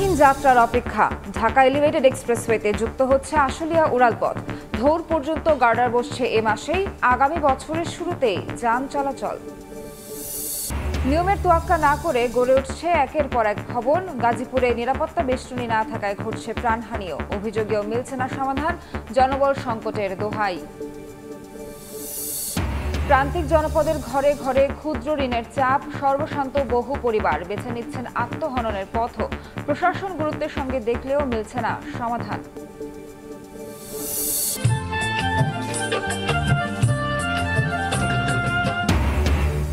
বিরামহীন যাত্রার অপেক্ষা। ঢাকা এলিভেটেড এক্সপ্রেসওয়েতে যুক্ত হচ্ছে আশুলিয়া উড়ালপথ। ধৌর পর্যন্ত গার্ডার বসছে এ মাসেই। আগামী বছরের শুরুতেই যান চলাচল। নিয়মের তোয়াক্কা না করে গড়ে উঠছে একের পর এক ভবন। গাজীপুরে নিরাপত্তা বেষ্টনী না থাকায় ঘটছে প্রাণহানিও। অভিযোগেও মিলছে না সমাধান। জনবল সংকটের দোহাই। প্রান্তিক জনপদের ঘরে ঘরে ক্ষুদ্র ঋণের চাপ। সর্বশান্ত বহু পরিবার বেছে নিচ্ছেন আত্মহননের পথও। প্রশাসন গুরুত্বের সঙ্গে দেখলেও মিলছে না সমাধান।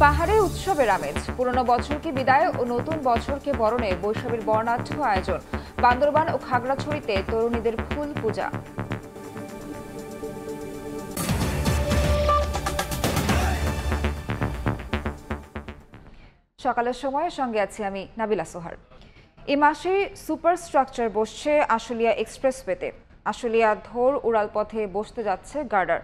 পাহাড়ে উৎসবের আমেজ। পুরনো বছরকে বিদায় ও নতুন বছরকে বরণে বৈশাখের বর্ণাঢ্য আয়োজন। বান্দরবান ও খাগড়াছড়িতে তরুণীদের ফুল পূজা। সকালের সময়ের সঙ্গে আছি আমি নাবিলা সোহার। এ মাসে সুপার স্ট্রাকচার বসছে আশুলিয়া এক্সপ্রেসওয়েতে। আশুলিয়া ধৌর উড়ালপথে বসতে যাচ্ছে গার্ডার।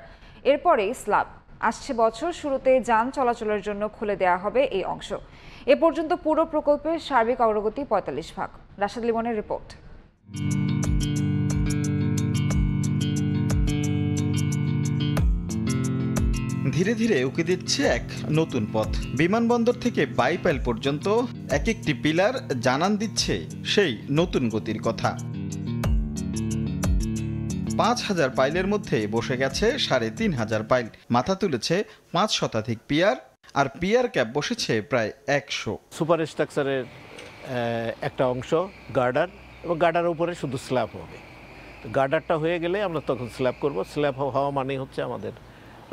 এরপরেই স্ল্যাব আসছে। বছর শুরুতে যান চলাচলের জন্য খুলে দেওয়া হবে এই অংশ। এ পর্যন্ত পুরো প্রকল্পের সার্বিক অগ্রগতি ৪৫%। রাশেদ লিমনের রিপোর্ট। ধীরে ধীরে উঁকি দিচ্ছে এক নতুন পথ। বিমানবন্দর থেকে বাইপাইল পর্যন্ত এক একটি পিলার জানান দিচ্ছে সেই নতুন গতির কথা। ৫,০০০ পাইলের মধ্যে বসে গেছে ৩,৫০০ পাইল। মাথা তুলেছে ৫ শতাধিক পিয়ার, আর পিয়ার ক্যাপ বসেছে প্রায় ১০০। সুপার স্ট্রাকচারের একটা অংশ গার্ডার, এবং গার্ডারের উপরে শুধু স্ল্যাব হবে। গার্ডারটা হয়ে গেলে আমরা তখন স্ল্যাব করব। স্ল্যাব হওয়া মানেই হচ্ছে আমাদের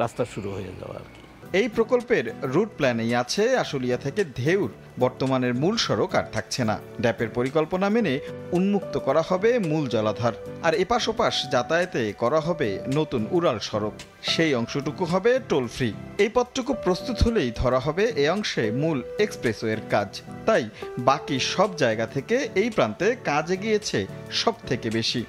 রাস্তা শুরু হয়ে যাওয়া আর কি। এই প্রকল্পের রুট প্ল্যানেই আছে আশুলিয়া থেকে ধেউর বর্তমানের মূল সড়ক আর থাকছে না। ড্যাপের পরিকল্পনা মেনে উন্মুক্ত করা হবে মূল জলাধার, আর এপাশ ওপাশ যাতায়াতে করা হবে নতুন উড়াল সড়ক। সেই অংশটুকু হবে টোল ফ্রি। এই পথটুকু প্রস্তুত হলেই ধরা হবে এ অংশে মূল এক্সপ্রেসওয়ের কাজ। তাই বাকি সব জায়গা থেকে এই প্রান্তে কাজ এগিয়েছে সব থেকে বেশি।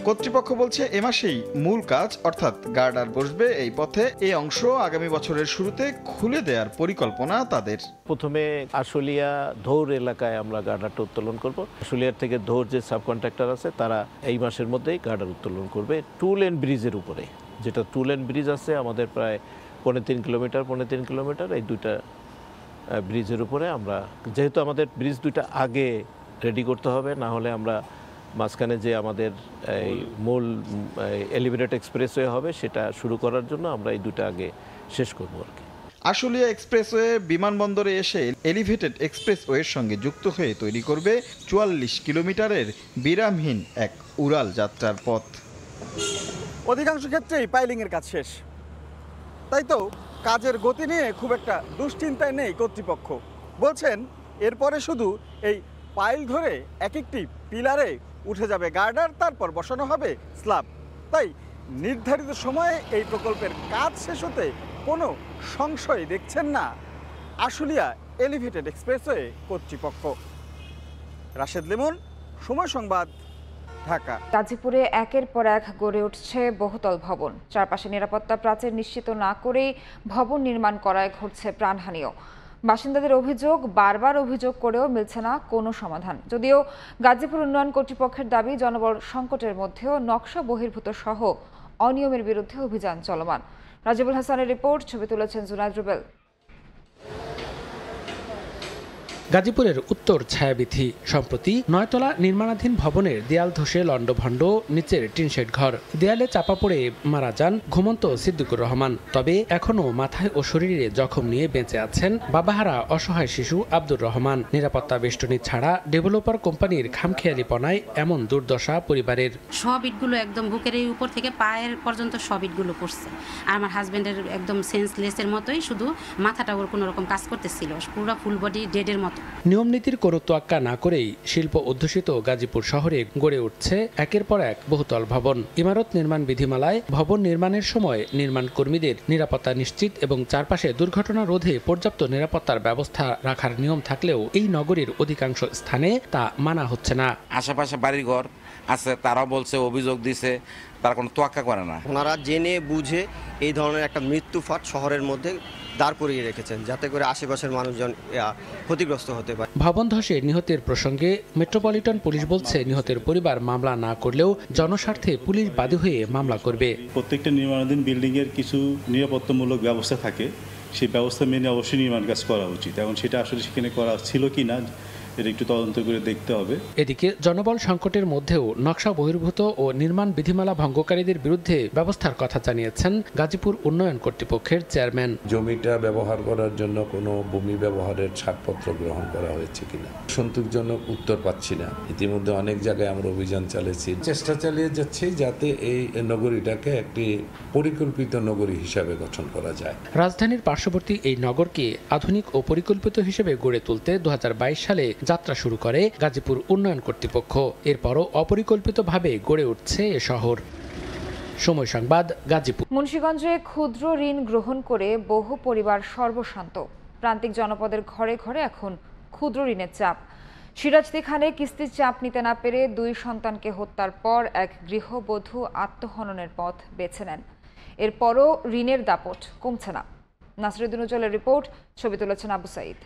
কর্তৃপক্ষ বলছে এ মাসেই মূল কাজ অর্থাৎ গার্ডার বসবে এই পথে। এই অংশ আগামী বছরের শুরুতে খুলে দেওয়ার পরিকল্পনা তাদের। প্রথমে আশুলিয়া ধৌর এলাকায় আমরা গার্ডারটা উত্তোলন করব। আশুলিয়ার থেকে ধৌর যে সাব কন্ট্রাক্টর আছে তারা এই মাসের মধ্যেই গার্ডার উত্তোলন করবে টু লেন ব্রিজের উপরে। যেটা টু লেন ব্রিজ আছে আমাদের প্রায় ৩.৫ কিলোমিটার এই দুইটা ব্রিজের উপরে আমরা, যেহেতু আমাদের ব্রিজ দুইটা আগে রেডি করতে হবে, না হলে আমরা মাঝখানে যে আমাদের এই মূল এলিভেটেড এক্সপ্রেসওয়ে হবে সেটা শুরু করার জন্য আমরা এই দুটো আগে শেষ করবো আর কি। আশুলিয়া এক্সপ্রেসওয়ে বিমানবন্দরে এসে এলিভেটেড এক্সপ্রেসওয়ের সঙ্গে যুক্ত হয়ে তৈরি করবে ৪৪ কিলোমিটারের বিরামহীন এক উড়াল যাত্রার পথ। অধিকাংশ ক্ষেত্রেই পাইলিংয়ের কাজ শেষ, তাই তো কাজের গতি নিয়ে খুব একটা দুশ্চিন্তায় নেই কর্তৃপক্ষ। বলছেন এরপরে শুধু এই পাইল ধরে এক একটি পিলারে উঠে যাবে গার্ডার, তারপর বসানো হবে স্ল্যাব। তাই নির্ধারিত সময়ে এই প্রকল্পের কাজ শেষ হতে কোনো সংশয় দেখছেন না আশুলিয়া এলিভেটেড এক্সপ্রেসওয়ে কর্তৃপক্ষ। রাশেদ লিমন, সময় সংবাদ, ঢাকা। গাজীপুরে একের পর এক গড়ে উঠছে বহুতল ভবন। চারপাশে নিরাপত্তা প্রাচীর নিশ্চিত না করেই ভবন নির্মাণ করায় ঘটছে প্রাণহানিও। বাসিন্দাদের অভিযোগ, বারবার অভিযোগ করেও মিলছে না কোনো সমাধান। যদিও গাজীপুর উন্নয়ন কর্তৃপক্ষের দাবি, জনবল সংকটের মধ্যেও নকশা বহির্ভূত সহ অনিয়মের বিরুদ্ধে অভিযান চলমান। রাজিবুল হাসানের রিপোর্ট, ছবি তুলেছেন জুনায়েদ রুবেল। গাজীপুরের উত্তর ছায়াবিথি সম্প্রতি ৯ তলা নির্মাণাধীন ভবনের দেয়াল ধসে লন্ডভন্ড, নিচের টিনশেড ঘর। দেয়ালে চাপা পড়ে মারা যান ঘুমন্ত সিদ্দিকুর রহমান। তবে এখনও মাথায় ও শরীরে জখম নিয়ে বেঁচে আছেন বাবাহারা অসহায় শিশু আব্দুর রহমান। নিরাপত্তা বেষ্টনী ছাড়া ডেভেলপার কোম্পানির খামখেয়ালিপনায় এমন দুর্দশা পরিবারের। সব ইটগুলো একদম বুকের এই উপর থেকে পায়ের পর্যন্ত সব ইটগুলো পড়ছে। আর আমার হাজবেন্ডের একদম সেন্সলেসের মতোই, শুধু মাথাটা ওর কোনো রকম কাজ করতেছিল, পুরো ফুল বডি ডেডের মতো। নিয়ম নীতির কোনো তোয়াক্কা না করেই শিল্প অধ্যুষিত গাজীপুর শহরে গড়ে উঠছে একের পর এক বহুতল ভবন। ইমারত নির্মাণ বিধিমালায় ভবন নির্মাণের সময় নির্মাণ কর্মীদের নিরাপত্তা নিশ্চিত এবং চারপাশে দুর্ঘটনা রোধে পর্যাপ্ত নিরাপত্তার ব্যবস্থা রাখার নিয়ম থাকলেও এই নগরীর অধিকাংশ স্থানে তা মানা হচ্ছে না। আশেপাশে বাড়ির ঘর আছে, তারাও বলছে, অভিযোগ দিছে, তারা কোনো তোয়াক্কা করে না। ওনারা জেনে বুঝে এই ধরনের একটা মৃত্যু ফাঁদ শহরের মধ্যে দাঁড় করিয়ে রেখেছেন, যাতে করে আশেপাশের মানুষজন ক্ষতিগ্রস্ত হতে পারে। ভবন ধসে নিহতের প্রসঙ্গে মেট্রোপলিটন পুলিশ বলছে, নিহতের পরিবার মামলা না করলেও জনস্বার্থে পুলিশ বাদী হয়ে মামলা করবে। প্রত্যেকটা নির্মাণাধীন বিল্ডিংয়ের কিছু নিরাপত্তামূলক ব্যবস্থা থাকে, সেই ব্যবস্থা মেনে অবশ্যই নির্মাণ কাজ করা উচিত। এখন সেটা আসলে সেখানে করা ছিল কি না এটা একটু তদন্ত করে দেখতে হবে। এদিকে জনবল সংকটের মধ্যেও নকশা বহির্ভূত ও নির্মাণ বিধিমালা ভঙ্গকারীদের বিরুদ্ধে ব্যবস্থার কথা জানিয়েছেন গাজীপুর উন্নয়ন কর্তৃপক্ষের চেয়ারম্যান। জমিটা ব্যবহার করার জন্য কোনো ভূমি ব্যবহারের ছাড়পত্র গ্রহণ করা হয়েছে কিনা সন্তোষজনক উত্তর পাচ্ছি না। ইতিমধ্যে অনেক জায়গায় আমরা অভিযান চালিয়েছি, চেষ্টা চালিয়ে যাচ্ছি যাতে এই নগরীটাকে একটি পরিকল্পিত নগরী হিসাবে গঠন করা যায়। রাজধানীর পার্শ্ববর্তী এই নগরকে আধুনিক ও পরিকল্পিত হিসেবে গড়ে তুলতে 2022 সালে যাত্রা শুরু করে গাজীপুর উন্নয়ন কর্তৃপক্ষ। এরপরও অপরিকল্পিতভাবে গড়ে উঠছে এ শহর। সময় সংবাদ, গাজীপুর। মুন্সিগঞ্জে ক্ষুদ্র ঋণ গ্রহণ করে বহু পরিবার সর্বশান্ত। প্রান্তিক জনপদের ঘরে ঘরে এখন ক্ষুদ্র ঋণের চাপ। সিরাজদি খানে কিস্তির চাপ নিতে না পেরে 2 সন্তানকে হত্যার পর এক গৃহবধূ আত্মহননের পথ বেছে নেন। এরপরও ঋণের দাপট কমছে না। নাসিরুদ্দিন উজ্জ্বলের রিপোর্ট, ছবি তুলেছেন আবু সাইদ।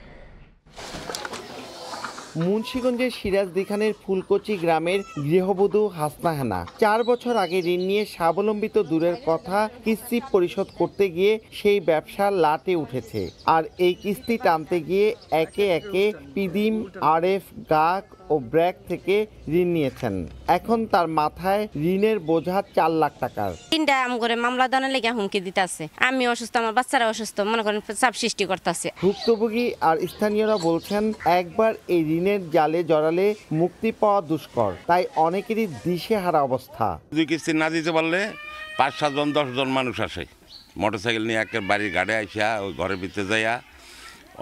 মুন্সিগঞ্জের সিরাজদি খানের ফুলকচি গ্রামের গৃহবধূ হাসনা হানা 4 বছর আগে ঋণ নিয়ে স্বাবলম্বিত দূরের কথা, কিস্তি পরিশোধ করতে গিয়ে সেই ব্যবসা লাটে উঠেছে। আর এই কিস্তি টানতে গিয়ে একে একে পিদিম, আরএফ, গাক ও ব্র্যাক থেকে ঋণ নিয়েছেন। এখন তার মাথায় ঋণের বোঝা 4 লাখ টাকার। 3টা আম করে মামলা দানের লেগে হুমকি দিতেছে। আমি অসুস্থ, আমার বাচ্চারা অসুস্থ, মনে করেন চাপ সৃষ্টি করতেছে। ভুক্তভোগী আর স্থানীয়রা বলছেন, একবার এই ঋণের জালে জড়ালে মুক্তি পাওয়া দুষ্কর। তাই অনেকেরই দিশেহারা অবস্থা। 2 কিস্তি না দিতে পারলে 5-7 জন 10 জন মানুষ আসে মোটরসাইকেল নিয়ে, একটা বাড়ির গাড়ি আইসা ওই ঘরের ভিতরে যাইয়া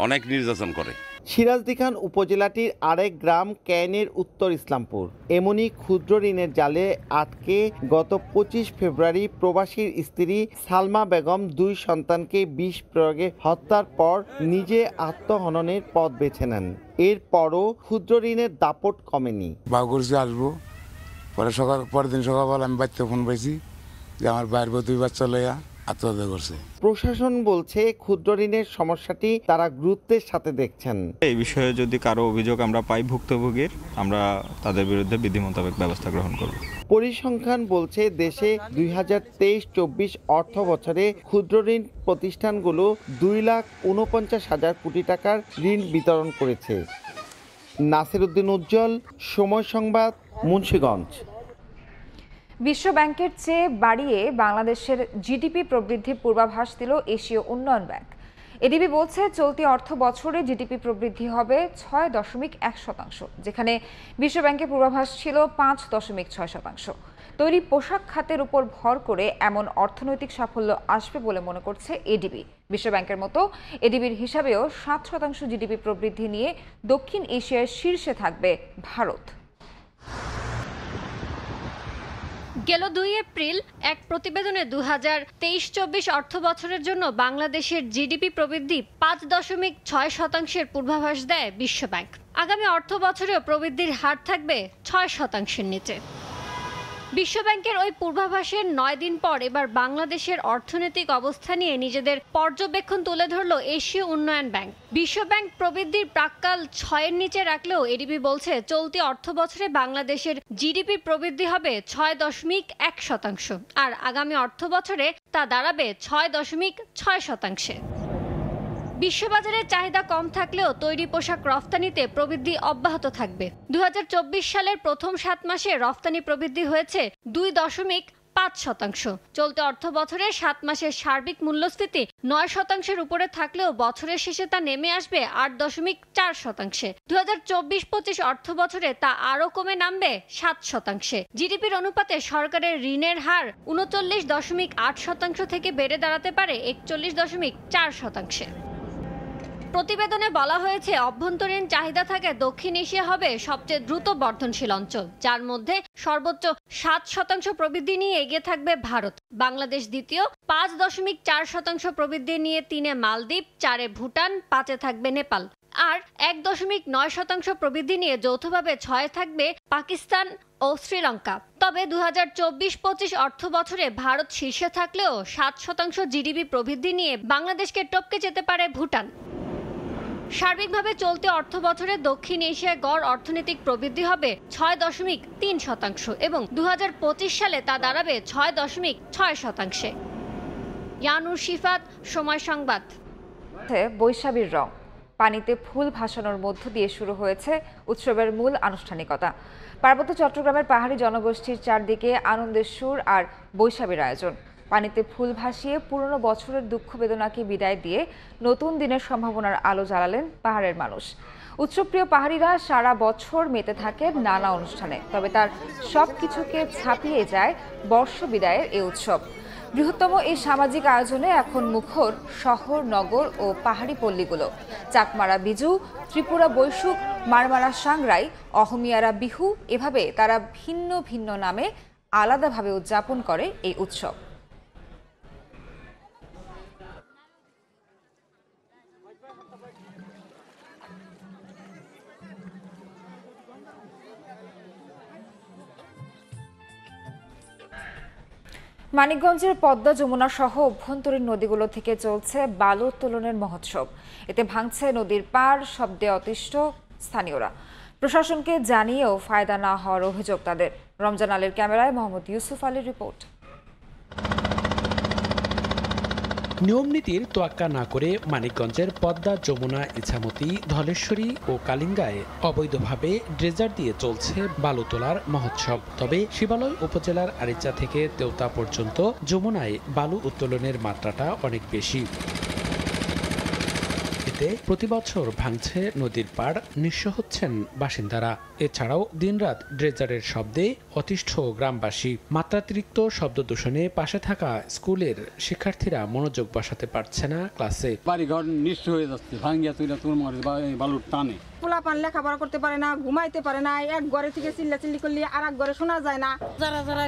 অনেক নির্যাতন করে। সিরাজদি খান উপজেলাটির আরেক গ্রাম ক্যানের উত্তর ইসলামপুর এমনই ক্ষুদ্র ঋণের জালে আটকে গত 25 ফেব্রুয়ারি প্রবাসীর স্ত্রী সালমা বেগম 2 সন্তানকে বিষ প্রয়োগে হত্যার পর নিজে আত্মহননের পথ বেছে নেন। এরপরও ক্ষুদ্র ঋণের দাপট কমেনি। বাগুরজি আসবো, পরের দিন সকালবেলা আমি বাচ্চা ফোন পাইছি যে আমার বাইর 2 বাচ্চা লইয়া আত্মহত্যা করছে। প্রশাসন বলছে, ক্ষুদ্র ঋণের সমস্যাটি তারা গুরুত্বের সাথে দেখছেন। এই বিষয়ে যদি কারো অভিযোগ আমরা পাই ভুক্তভোগীর, আমরা তাদের বিরুদ্ধে বিধি মোতাবেক ব্যবস্থা গ্রহণ করব। পরিসংখ্যান বলছে, দেশে 2023-24 অর্থ বছরে ক্ষুদ্র ঋণ প্রতিষ্ঠানগুলো 2,49,000 কোটি টাকার ঋণ বিতরণ করেছে। নাসিরুদ্দিন উজ্জ্বল, সময় সংবাদ, মুন্সিগঞ্জ। বিশ্ব ব্যাংকের চেয়ে বাড়িয়ে বাংলাদেশের জিডিপি প্রবৃদ্ধির পূর্বাভাস দিল এশীয় উন্নয়ন ব্যাংক। এডিবি বলছে, চলতি অর্থ বছরে জিডিপি প্রবৃদ্ধি হবে 6.1%, যেখানে বিশ্ব ব্যাংকের পূর্বাভাস ছিল 5.6%। তৈরি পোশাক খাতের উপর ভর করে এমন অর্থনৈতিক সাফল্য আসবে বলে মনে করছে এডিবি। বিশ্ব ব্যাংকের মতো এডিবির হিসাবেও 7% জিডিপি প্রবৃদ্ধি নিয়ে দক্ষিণ এশিয়ার শীর্ষে থাকবে ভারত। গেল 2 এপ্রিল এক প্রতিবেদনে 2023-24 অর্থ বছরের জন্য বাংলাদেশের জিডিপি প্রবৃদ্ধি 5.6% পূর্বাভাস দেয় বিশ্ব ব্যাংক। আগামী অর্থ বছরেও প্রবৃদ্ধির হার থাকবে 6%-এর নিচে। বিশ্ব ব্যাংকের ওই পূর্বাভাসের 9 দিন পর এবার বাংলাদেশের অর্থনৈতিক অবস্থা নিয়ে নিজেদের পর্যবেক্ষণ তুলে ধরল এশীয় উন্নয়ন ব্যাংক। বিশ্ব ব্যাংক প্রবৃদ্ধির প্রাক্কাল 6-এর নিচে রাখলেও এডিবি বলছে, চলতি অর্থ বছরে বাংলাদেশের জিডিপি প্রবৃদ্ধি হবে 6.1%, আর আগামী অর্থ বছরে তা দাঁড়াবে 6.6%। বিশ্ববাজারে চাহিদা কম থাকলেও তৈরি পোশাক রফতানিতে প্রবৃদ্ধি অব্যাহত থাকবে। 2024 সালের প্রথম 7 মাসে রফতানি প্রবৃদ্ধি হয়েছে 2.5%। চলতি অর্থ বছরে 7 মাসের সার্বিক মূল্যস্ফীতি 9%-এর উপরে থাকলেও বছরের শেষে তা নেমে আসবে 8.4%। 2024-25 অর্থ বছরে তা আরও কমে নামবে 7%। জিডিপির অনুপাতে সরকারের ঋণের হার 39.8% থেকে বেড়ে দাঁড়াতে পারে 41.4%। প্রতিবেদনে বলা হয়েছে, অভ্যন্তরীণ চাহিদা থাকে দক্ষিণ এশিয়া হবে সবচেয়ে দ্রুত বর্ধনশীল অঞ্চল, যার মধ্যে সর্বোচ্চ 7% প্রবৃদ্ধি নিয়ে এগিয়ে থাকবে ভারত। বাংলাদেশ দ্বিতীয়, 5.4% প্রবৃদ্ধি নিয়ে 3-এ মালদ্বীপ, 4-এ ভুটান, 5-এ থাকবে নেপাল। আর 1.9% প্রবৃদ্ধি নিয়ে যৌথভাবে 6 থাকবে পাকিস্তান ও শ্রীলঙ্কা। তবে 2024-25 অর্থ বছরে ভারত শীর্ষে থাকলেও 7% জিডিপি প্রবৃদ্ধি নিয়ে বাংলাদেশকে টপকে যেতে পারে ভুটান। সার্বিকভাবে চলতি অর্থ বছরে দক্ষিণ এশিয়ায় গড় অর্থনৈতিক প্রবৃদ্ধি হবে 6.3% এবং 2025 সালে তা দাঁড়াবে 6.6%। ইয়ানুর শিফাত, সময় সংবাদ। বৈশাখীর রং, পানিতে ফুল ভাসানোর মধ্য দিয়ে শুরু হয়েছে উৎসবের মূল আনুষ্ঠানিকতা। পার্বত্য চট্টগ্রামের পাহাড়ি জনগোষ্ঠীর চারদিকে আনন্দের সুর আর বৈশাখীর আয়োজন। পানিতে ফুল ভাসিয়ে পুরনো বছরের দুঃখ বেদনাকে বিদায় দিয়ে নতুন দিনের সম্ভাবনার আলো জ্বালালেন পাহাড়ের মানুষ। উৎসবপ্রিয় পাহাড়িরা সারা বছর মেতে থাকে নানা অনুষ্ঠানে, তবে তার সব কিছুকে ছাপিয়ে যায় বর্ষ বিদায়ের এই উৎসব। বৃহত্তম এই সামাজিক আয়োজনে এখন মুখর শহর, নগর ও পাহাড়ি পল্লীগুলো। চাকমারা বিজু, ত্রিপুরা বৈশুক, মারমারা সাংরাই, অহমিয়ারা বিহু, এভাবে তারা ভিন্ন ভিন্ন নামে আলাদাভাবে উদযাপন করে এই উৎসব। মানিকগঞ্জের পদ্মা, যমুনা সহ অভ্যন্তরীণ নদীগুলো থেকে চলছে বালু উত্তোলনের মহোৎসব। এতে ভাঙছে নদীর পাড়, শব্দে অতিষ্ঠ স্থানীয়রা। প্রশাসনকে জানিয়েও ফায়দা না হওয়ার অভিযোগ তাদের। রমজান আলীর ক্যামেরায় মোহাম্মদ ইউসুফ আলীর রিপোর্ট। নিয়মনীতির তোয়াক্কা না করে মানিকগঞ্জের পদ্মা, যমুনা, ইছামতি, ধলেশ্বরী ও কালিঙ্গায় অবৈধভাবে ড্রেজার দিয়ে চলছে বালু তোলার মহোৎসব। তবে শিবালয় উপজেলার আরিচা থেকে তেওতা পর্যন্ত যমুনায় বালু উত্তোলনের মাত্রাটা অনেক বেশি। এতে প্রতি বছর ভাঙছে নদীর পাড়, নিঃস্ব হচ্ছেন বাসিন্দারা। এছাড়াও দিনরাত ড্রেজারের শব্দে অতিষ্ঠ গ্রামবাসী। মাত্রাতিরিক্ত শব্দ দূষণে পাশে থাকা স্কুলের শিক্ষার্থীরা মনোযোগ বসাতে পারছে না ক্লাসে। বাড়িঘর নিঃস্ব হয়ে যাচ্ছে, ভাঙ্গিয়া তুইলা তোর বালুর টানে। পোলাপান লেখাপড়া করতে পারে না, ঘুমাইতে পারে না, এক ঘরে থেকে চিল্লাচিল্লি করলে আর এক ঘরে শোনা যায় না। যারা যারা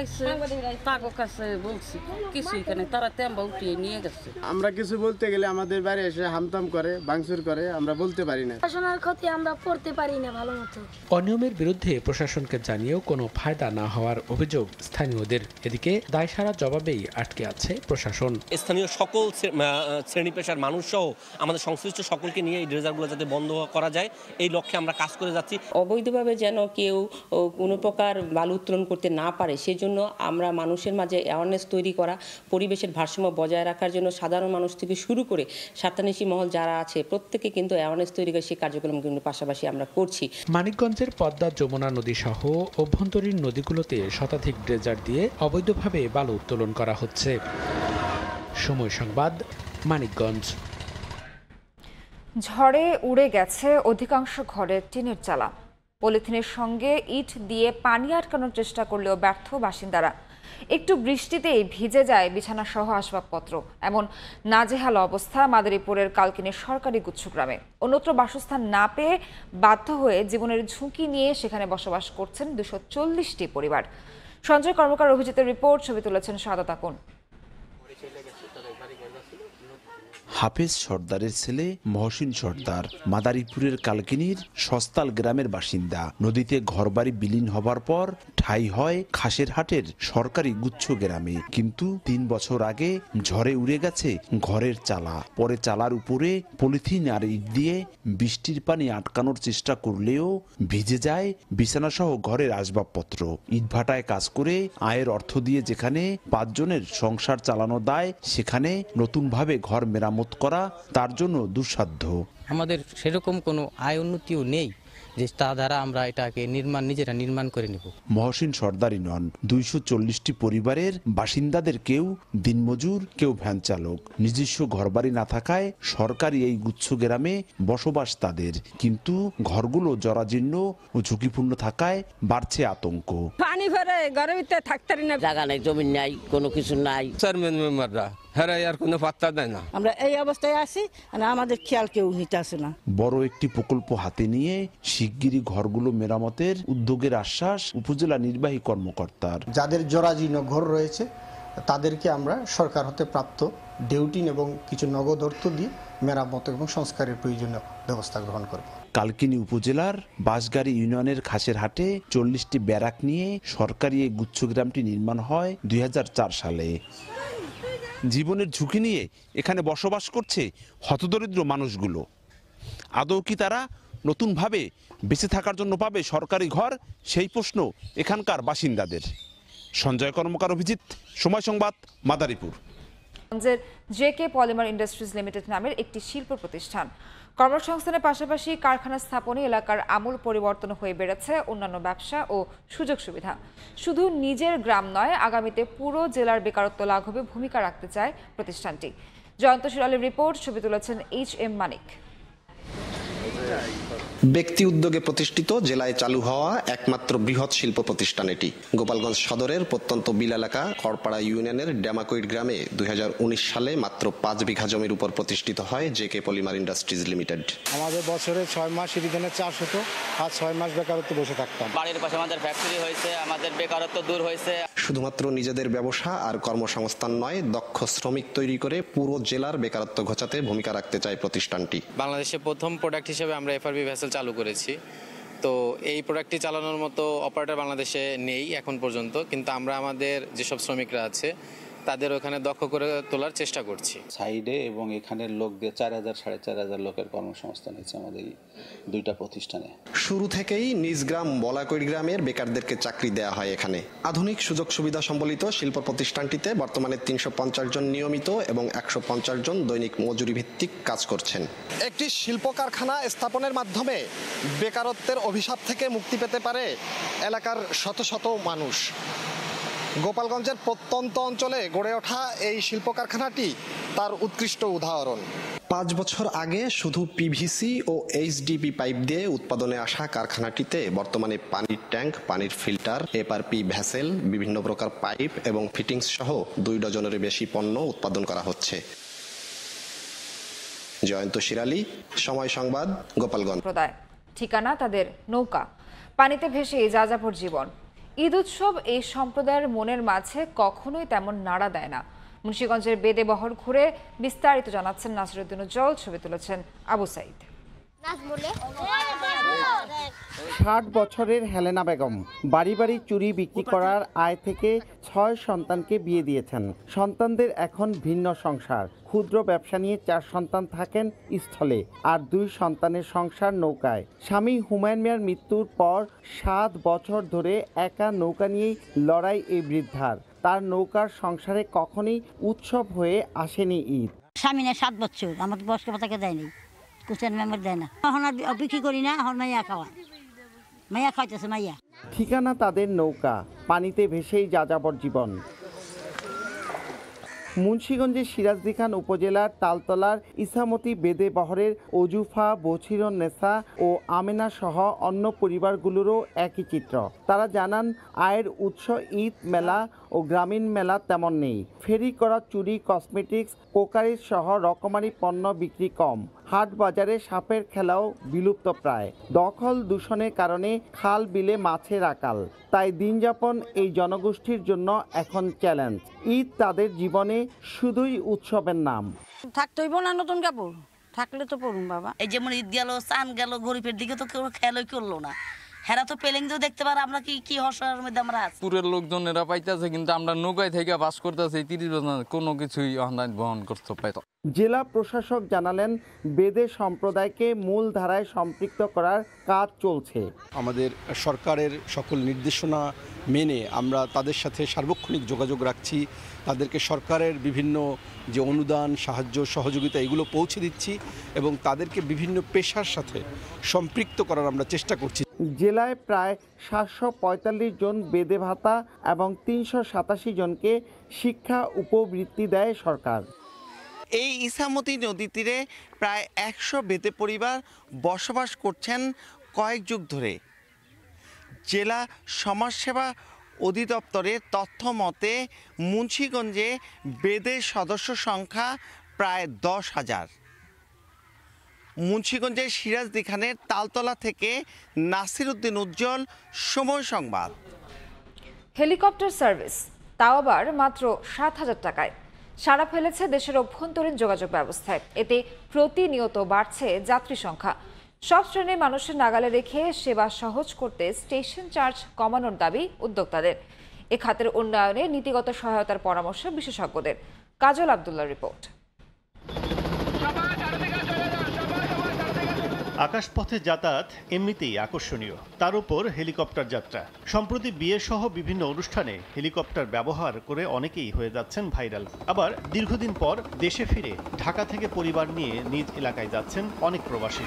তার কাছে বলছি কিছু এখানে তারা তেম্বা উঠিয়ে নিয়ে গেছে। আমরা কিছু বলতে গেলে আমাদের বাড়ি এসে হামতাম করে, ভাঙচুর করে, আমরা বলতে পারি না। পড়াশোনার ক্ষতি আমরা পড়তে পারি না ভালো মতো। অনিয়মের বিরুদ্ধে প্রশাসনকে জানিয়েও কোনো ফায়দা না হওয়ার অভিযোগ স্থানীয়দের। এদিকে দায়সারা জবাবেই আটকে আছে প্রশাসন। স্থানীয় সকল শ্রেণী পেশার মানুষ সহ আমাদের সংশ্লিষ্ট সকলকে নিয়ে এই ড্রেজারগুলো যাতে বন্ধ করা যায়, এই লক্ষ্যে আমরা কাজ করে যাচ্ছি। অবৈধভাবে যেন কেউ কোনো প্রকার বালু উত্তোলন করতে না পারে সেজন্য আমরা মানুষের মাঝে অ্যাওয়ারনেস তৈরি করা, পরিবেশের ভারসাম্য বজায় রাখার জন্য সাধারণ মানুষ থেকে শুরু করে স্বার্থান্বেষী মহল যারা আছে প্রত্যেকে কিন্তু অ্যাওয়ারনেস তৈরি করে সেই কার্যক্রম কিন্তু পাশাপাশি আমরা করছি। মানিকগঞ্জের পদ্মা, যমুনা নদী সহ অভ্যন্তরীণ নদীগুলোতে শতাধিক ড্রেজার দিয়ে অবৈধভাবে বালু উত্তোলন করা হচ্ছে। সময় সংবাদ, মানিকগঞ্জ। ঝড়ে উড়ে গেছে অধিকাংশ ঘরের টিনের চালা। পলিথিনের সঙ্গে ইট দিয়ে পানি আটকানোর চেষ্টা করলেও ব্যর্থ বাসিন্দারা। একটু বৃষ্টিতেই ভিজে যায় বিছানা সহ আসবাবপত্র। এমন নাজেহাল অবস্থা মাদারীপুরের কালকিনির সরকারি গুচ্ছগ্রামে। অন্যত্র বাসস্থান না পেয়ে বাধ্য হয়ে জীবনের ঝুঁকি নিয়ে সেখানে বসবাস করছেন 240টি পরিবার। সঞ্জয় কর্মকার অভিজিতের রিপোর্ট, ছবি তুলেছেন সাদত আকুন। হাফেজ সর্দারের ছেলে মহসিন সর্দার মাদারীপুরের কালকিনির সস্তাল গ্রামের বাসিন্দা। নদীতে ঘরবাড়ি বিলীন হবার পর ঠাঁই হয় খাসেরহাটের সরকারি গুচ্ছ গ্রামে। কিন্তু 3 বছর আগে ঝড়ে উড়ে গেছে ঘরের চালা। পরে চালার উপরে পলিথিন আর ইট দিয়ে বৃষ্টির পানি আটকানোর চেষ্টা করলেও ভিজে যায় বিছানাসহ ঘরের আসবাবপত্র। ইটভাটায় কাজ করে আয়ের অর্থ দিয়ে যেখানে 5 জনের সংসার চালানো দায়, সেখানে নতুনভাবে ঘর মেরামত করা তার জন্য দুঃসাধ্য। আমাদের সেরকম কোনো আয় উন্নতিও নেই যে তা দ্বারা আমরা এটাকে নিজেরা নির্মাণ করে নেব। মহসিন সর্দারই নন, 240টি পরিবারের বাসিন্দাদের কেউ দিনমজুর, কেউ ভ্যান চালক। নিজস্ব ঘরবাড়ি না থাকায় সরকারি এই গুচ্ছ গ্রামে বসবাস তাদের। কিন্তু ঘরগুলো জরাজীর্ণ ও ঝুঁকিপূর্ণ থাকায় বাড়ছে আতঙ্ক। পানি ভরে ঘরের ভিতরে থাকতে পারি না, জায়গা নাই, জমি নাই, কোনো কিছু নাই। চেয়ারম্যান মেম্বাররা আর কোনো পাত্তা দেয় না। আমরা এই অবস্থায় আছি, আমাদের খেয়াল কেউ নিতে আসে না। বড় একটি প্রকল্প হাতে নিয়ে শিগগিরই ঘরগুলো মেরামতের উদ্যোগের আশ্বাস উপজেলা নির্বাহী কর্মকর্তার। যাদের জরাজীর্ণ ঘর রয়েছে তাদেরকে আমরা সরকার হতে প্রাপ্ত ডিউটিন এবং কিছু নগদ অর্থ দিয়ে মেরামত এবং সংস্কারের প্রয়োজনীয় ব্যবস্থা গ্রহণ করব। কালকিনি উপজেলার বাঁশগাড়ি ইউনিয়নের ঘাসের হাটে 40টি ব্যারাক নিয়ে সরকারি এই গুচ্ছগ্রামটি নির্মাণ হয় 2004 সালে। জীবনের ঝুঁকি নিয়ে এখানে বসবাস করছে হতদরিদ্র মানুষগুলো। আদৌ কি তারা নতুনভাবে বেঁচে থাকার জন্য পাবে সরকারি ঘর, সেই প্রশ্ন এখানকার বাসিন্দাদের। সঞ্জয় কর্মকার, Abhijit, Somoy Sangbad, Madaripur. JK polymer industries limited নামের একটি শিল্প প্রতিষ্ঠান কর্মসংস্থানের পাশাপাশি কারখানা স্থাপনে এলাকার আমূল পরিবর্তন হয়ে বেড়েছে অন্যান্য ব্যবসা ও সুযোগ সুবিধা। শুধু নিজের গ্রাম নয়, আগামীতে পুরো জেলার বেকারত্ব লাঘবে ভূমিকা রাখতে চায় প্রতিষ্ঠানটি। জয়ন্ত শিরালের রিপোর্ট, ছবি তুলেছেন HM মানিক। ব্যক্তি উদ্যোগে প্রতিষ্ঠিত জেলায় চালু হওয়া একমাত্র বৃহৎ শিল্প প্রতিষ্ঠান এটি। গোপালগঞ্জ সদরের প্রত্যন্ত বিল এলাকা করপাড়া ইউনিয়নের ড্যামাকইট গ্রামে 2019 সালে মাত্র 5 বিঘা জমির উপর প্রতিষ্ঠিত হয় জেকে পলিমার ইন্ডাস্ট্রিজ লিমিটেড। আমাদের বছরে 6 মাস ইরিগেশনের চাষ হতো, আর 6 মাস বেকারত্ব বসে থাকতাম। বাড়ির পাশে আমাদের ফ্যাক্টরি হয়েছে, আমাদের বেকারত্ব দূর হয়েছে। শুধুমাত্র নিজেদের ব্যবসা আর কর্মসংস্থান নয়, দক্ষ শ্রমিক তৈরি করে পুরো জেলার বেকারত্ব ঘোচাতে ভূমিকা রাখতে চায় প্রতিষ্ঠানটি। বাংলাদেশে প্রথম প্রোডাক্ট হিসেবে আমরা FRB ভেসেল চালু করেছি। তো এই প্রোডাক্টটি চালানোর মতো অপারেটর বাংলাদেশে নেই এখন পর্যন্ত, কিন্তু আমরা আমাদের যেসব শ্রমিকরা আছে তাদের ওখানে দক্ষ করে তোলার চেষ্টা করছি। সাইডে এবং এখানের লোক দিয়ে 4000 4500 লোকের কর্মসংস্থান হয়েছে আমাদের এই দুইটা প্রতিষ্ঠানে। শুরু থেকেই নিজ গ্রাম বলাকইট গ্রামের বেকারদেরকে চাকরি দেওয়া হয় এখানে। আধুনিক সুযোগ সুবিধা সম্বলিত শিল্প প্রতিষ্ঠানটিতে বর্তমানে 350 জন নিয়মিত এবং 150 জন দৈনিক মজুরি ভিত্তিক কাজ করছেন। একটি শিল্প কারখানা স্থাপনের মাধ্যমে বেকারত্বের অভিশাপ থেকে মুক্তি পেতে পারে এলাকার শত শত মানুষ। গোপালগঞ্জের প্রত্যন্ত অঞ্চলে গড়ে ওঠা এই শিল্প কারখানাটি তার উৎকৃষ্ট উদাহরণ। 5 বছর আগে শুধু PVC ও HDP পাইপ দিয়ে উৎপাদনে আসা কারখানাটিতে বর্তমানে পানির ট্যাঙ্ক, পানির ফিল্টার, FRP ভেসেল, বিভিন্ন প্রকার পাইপ এবং ফিটিংস সহ 2 ডজনের বেশি পণ্য উৎপাদন করা হচ্ছে। জয়ন্ত শিরালি, সময় সংবাদ, গোপালগঞ্জ। ঠিকানা তাদের নৌকা, পানিতে ভেসে যাযাবর জীবন। ঈদ উৎসব এই সম্প্রদায়ের মনের মাঝে কখনোই তেমন নাড়া দেয় না। মুন্সিগঞ্জের বেদে বহর ঘুরে বিস্তারিত জানাচ্ছেন নাসিরউদ্দিন উজ্জ্বল, ছবি তুলেছেন আবু সাইদ। 60 বছরের হেলেনা বেগম বাড়ি বাড়ি চুরি বিক্রি করার আয় থেকে 6 সন্তানকে বিয়ে দিয়েছেন। সন্তানদের এখন ভিন্ন সংসার। ক্ষুদ্র ব্যবসা নিয়ে 4 সন্তান থাকেন স্থলে, আর 2 সন্তানের সংসার নৌকায়। স্বামী হুমায়ুন মিয়ার মৃত্যুর পর 7 বছর ধরে একা নৌকা নিয়েই লড়াই এই বৃদ্ধার। তার নৌকার সংসারে কখনই উৎসব হয়ে আসেনি ঈদ। স্বামী না 7 বছর আমার বয়স্ক ভাতাকে দেয়নি, কুচেন মেম্বার দেয় না। এখন আর বিক্রি করি না, এখন মাইয়া খাওয়া, মাইয়া খাইতেছে মাইয়া। ঠিকানা তাদের নৌকা, পানিতে ভেসেই যাযাবর জীবন। মুন্সিগঞ্জের সিরাজদি খান উপজেলার তালতলার ইসামতি বেদে বহরের ওজুফা, বছিরন নেসা ও আমেনা সহ অন্য পরিবারগুলোরও একই চিত্র। তারা জানান আয়ের উৎস ঈদ মেলা ও গ্রামীণ মেলা তেমন নেই। ফেরি করা চুরি, কসমেটিক্স, কোকারিজ সহ রকমারি পণ্য বিক্রি কম। হাট বাজারে সাপের খেলাও বিলুপ্ত প্রায়। দখল দূষণের কারণে খাল বিলে মাছের আকাল। তাই দিনযাপন এই জনগোষ্ঠীর জন্য এখন চ্যালেঞ্জ। ঈদ তাদের জীবনে শুধুই উৎসবের নাম। থাকতে হইব না নতুন কাপড়, থাকলে তো পড়ুন বাবা। এই যেমন ঈদ গেল, চান গেল, গরিবের দিকে তো কেউ খেয়ালই করলো না। হেরা তো পেলেন তো দেখতে পারে আমরা কি হসার মধ্যে আমরা আছি। পুরের লোকজনেরা পাইতেছে, কিন্তু আমরা নৌকায় থেকে বাস করতেছি 30 বছর, কোনো কিছুই বহন করতে পাইত। জেলা প্রশাসক জানালেন বেদে সম্প্রদায়কে মূল ধারায় সম্পৃক্ত করার কাজ চলছে। আমাদের সরকারের সকল নির্দেশনা মেনে আমরা তাদের সাথে সার্বক্ষণিক যোগাযোগ রাখছি। তাদেরকে সরকারের বিভিন্ন যে অনুদান, সাহায্য, সহযোগিতা এগুলো পৌঁছে দিচ্ছি এবং তাদেরকে বিভিন্ন পেশার সাথে সম্পৃক্ত করার আমরা চেষ্টা করছি। জেলায় প্রায় 745 জন বেদে ভাতা এবং 387 জনকে শিক্ষা উপবৃত্তি দেয় সরকার। এই ইসামতি নদী তীরে প্রায় 100 বেদে পরিবার বসবাস করছেন কয়েক যুগ ধরে। জেলা সমাজসেবা অধিদপ্তরের তথ্য মতে মুন্সিগঞ্জে বেদের সদস্য সংখ্যা প্রায় 10,000। মুন্সিগঞ্জের সিরাজদি খানের তালতলা থেকে নাসিরউদ্দিন উজ্জ্বল, সময় সংবাদ। হেলিকপ্টার সার্ভিস, তাও আবার মাত্র 7,000 টাকায়। সাড়া ফেলেছে দেশের অভ্যন্তরীণ যোগাযোগ ব্যবস্থায়। এতে প্রতিনিয়ত বাড়ছে যাত্রী সংখ্যা। সব শ্রেণীর মানুষের নাগালে রেখে সেবা সহজ করতে স্টেশন চার্জ কমানোর দাবি উদ্যোক্তাদের। এ খাতের উন্নয়নে নীতিগত সহায়তার পরামর্শ বিশেষজ্ঞদের। কাজল আব্দুল্লাহর রিপোর্ট। আকাশপথে যাতায়াত এমনিতেই আকর্ষণীয়, তার উপর হেলিকপ্টার যাত্রা। সম্প্রতি বিয়ে সহ বিভিন্ন অনুষ্ঠানে হেলিকপ্টার ব্যবহার করে অনেকেই হয়ে যাচ্ছেন ভাইরাল। আবার দীর্ঘদিন পর দেশে ফিরে ঢাকা থেকে পরিবার নিয়ে নিজ এলাকায় যাচ্ছেন অনেক প্রবাসী।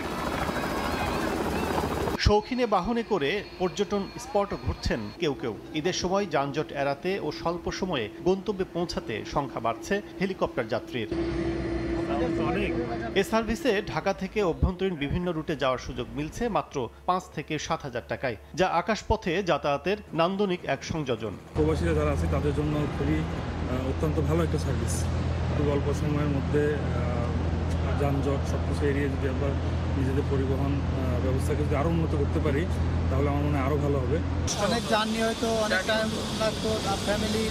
শৌখিনে বাহনে করে পর্যটন স্পটও ঘুরছেন কেউ কেউ। ঈদের সময় যানজট এড়াতে ও স্বল্প সময়ে গন্তব্যে পৌঁছাতে সংখ্যা বাড়ছে হেলিকপ্টার যাত্রীর। এ সার্ভিসে ঢাকা থেকে অভ্যন্তরীণ বিভিন্ন রুটে যাওয়ার সুযোগ মিলছে মাত্র 5 থেকে 7,000 টাকায়, যা আকাশপথে যাতায়াতের নান্দনিক এক সংযোজন। প্রবাসীরা যারা আছে তাদের জন্য খুবই অত্যন্ত ভালো একটা সার্ভিস। খুব অল্প সময়ের মধ্যে যানজট সবকিছু এড়িয়ে যদি আমরা নিজেদের পরিবহন ব্যবস্থাকে যদি আরও উন্নত করতে পারি তাহলে আমার মনে হয় আরও ভালো হবে। অনেক জার্নি হয়তো অনেক টাইম লাগতো, ফ্যামিলি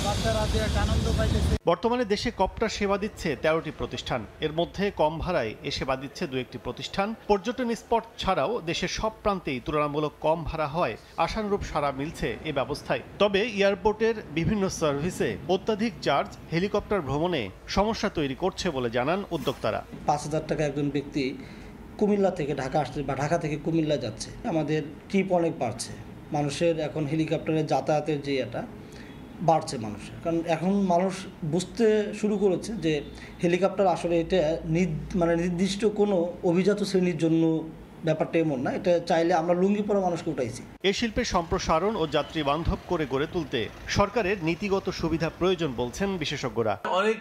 বাচ্চারা আনন্দ পাইতেছে। বর্তমানে দেশে কপ্টার সেবা দিচ্ছে 13টি প্রতিষ্ঠান। এর মধ্যে কম ভাড়ায় এ সেবা দিচ্ছে 2-1টি প্রতিষ্ঠান। পর্যটন স্পট ছাড়াও দেশের সব প্রান্তেই তুলনামূলক কম ভাড়া হয় আশানুরূপ সাড়া মিলছে এ ব্যবস্থায়। তবে এয়ারপোর্টের বিভিন্ন সার্ভিসে অত্যাধিক চার্জ হেলিকপ্টার ভ্রমণে সমস্যা তৈরি করছে বলে জানান উদ্যোক্তারা। 5,000 টাকা একজন ব্যক্তি কুমিল্লা থেকে ঢাকা আসছে বা ঢাকা থেকে কুমিল্লা যাচ্ছে। আমাদের ট্রিপ অনেক বাড়ছে, মানুষের এখন হেলিকপ্টারে যাতায়াতের যে এটা বাড়ছে মানুষের, কারণ এখন মানুষ বুঝতে শুরু করেছে যে হেলিকপ্টার আসলে এটা নির্দিষ্ট কোনো অভিজাত শ্রেণীর জন্য ব্যাপারটা এমন না, এটা চাইলে আমরা লুঙ্গি পরা মানুষকে উঠাইছি। এই শিল্পের সম্প্রসারণ ও যাত্রী বান্ধব করে গড়ে তুলতে সরকারের নীতিগত সুবিধা প্রয়োজন বলছেন বিশেষজ্ঞরা। অনেক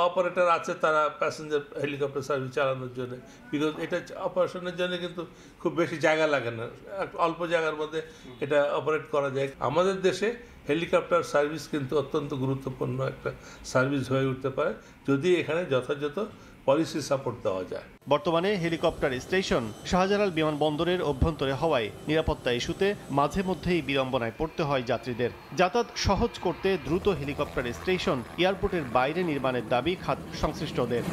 অপারেটর আছে তারা প্যাসেঞ্জার হেলিকপ্টার সার্ভিস চালানোর জন্য, বিকজ এটা অপারেশনের জন্য কিন্তু খুব বেশি জায়গা লাগে না, অল্প জায়গার মধ্যে এটা অপারেট করা যায়। আমাদের দেশে হেলিকপ্টার সার্ভিস কিন্তু অত্যন্ত গুরুত্বপূর্ণ একটা সার্ভিস হয়ে উঠতে পারে যদি এখানে যথাযথ পলিসি সাপোর্ট দেওয়া যায়। বর্তমানে হেলিকপ্টার স্টেশন শাহজালাল বিমানবন্দরের অভ্যন্তরে হওয়ায় নিরাপত্তা ইস্যুতে মাঝে মধ্যেই বিড়ম্বনায় পড়তে হয় যাত্রীদের। যাতায়াত সহজ করতে দ্রুত হেলিকপ্টার স্টেশন এয়ারপোর্টের বাইরে নির্মাণের দাবি খাত সংশ্লিষ্টদের।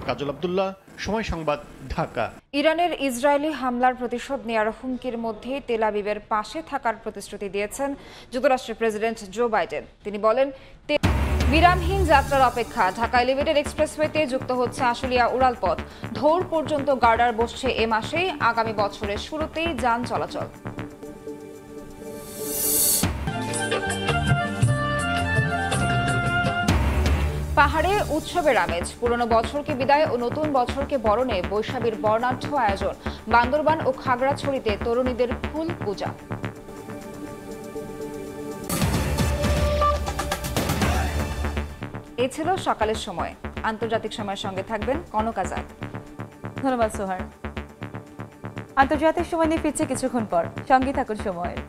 কাজল আব্দুল্লাহ, সময় সংবাদ, ঢাকা। ইরানের ইসরায়েলি হামলার প্রতিশোধ নেয়ার হুমকির মধ্যে তেল আবিবের পাশে থাকার প্রতিশ্রুতি দিয়েছেন যুক্তরাষ্ট্রের প্রেসিডেন্ট জো বাইডেন। তিনি বলেন, বিরামহীন যাত্রার অপেক্ষা। ঢাকা এলিভেটেড এক্সপ্রেসওয়েতে যুক্ত হচ্ছে আশুলিয়া উড়ালপথ। ধৌর পর্যন্ত গার্ডার বসছে এ মাসেই, আগামী বছরের শুরুতেই যান চলাচল। পাহাড়ে উৎসবের আমেজ। পুরনো বছরকে বিদায় ও নতুন বছরকে বরণে বৈশাখীর বর্ণাঢ্য আয়োজন। বান্দরবান ও খাগড়াছড়িতে তরুণীদের ফুল পূজা। এ ছিল সকালের সময়। আন্তর্জাতিক সময়ের সঙ্গে থাকবেন কনক আজাদ। ধন্যবাদ সোহার। আন্তর্জাতিক সময় নিয়ে ফিরছে কিছুক্ষণ পর, সঙ্গে থাকুন সময়ের।